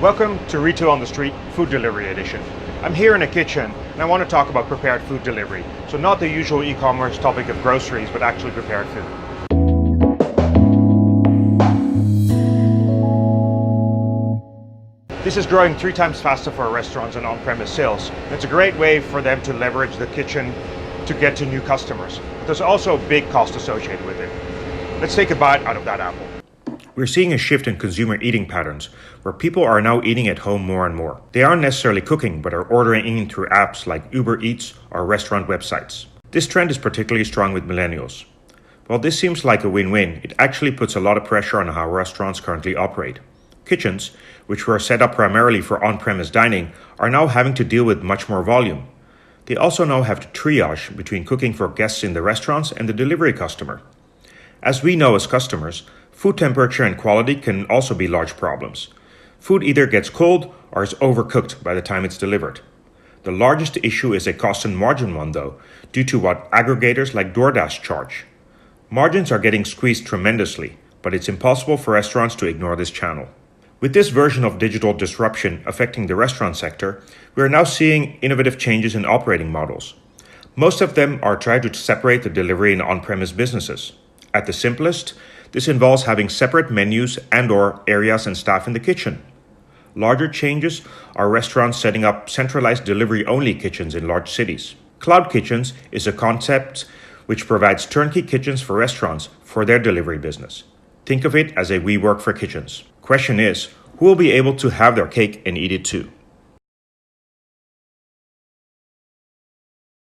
Welcome to Retail on the Street Food Delivery Edition. I'm here in a kitchen and I want to talk about prepared food delivery. So not the usual e-commerce topic of groceries, but actually prepared food. This is growing 3 times faster for restaurants than on-premise sales. It's a great way for them to leverage the kitchen to get to new customers. But there's also a big cost associated with it. Let's take a bite out of that apple. We're seeing a shift in consumer eating patterns, where people are now eating at home more and more. They aren't necessarily cooking, but are ordering in through apps like Uber Eats or restaurant websites. This trend is particularly strong with millennials. While this seems like a win-win, it actually puts a lot of pressure on how restaurants currently operate. Kitchens, which were set up primarily for on-premise dining, are now having to deal with much more volume. They also now have to triage between cooking for guests in the restaurants and the delivery customer. As we know as customers, food temperature and quality can also be large problems. Food either gets cold or is overcooked by the time it's delivered. The largest issue is a cost and margin one though, due to what aggregators like DoorDash charge. Margins are getting squeezed tremendously, but it's impossible for restaurants to ignore this channel. With this version of digital disruption affecting the restaurant sector, we are now seeing innovative changes in operating models. Most of them are trying to separate the delivery and on-premise businesses. At the simplest, this involves having separate menus and/or areas and staff in the kitchen. Larger changes are restaurants setting up centralized delivery-only kitchens in large cities. Cloud kitchens is a concept which provides turnkey kitchens for restaurants for their delivery business. Think of it as a WeWork for kitchens. Question is, who will be able to have their cake and eat it too?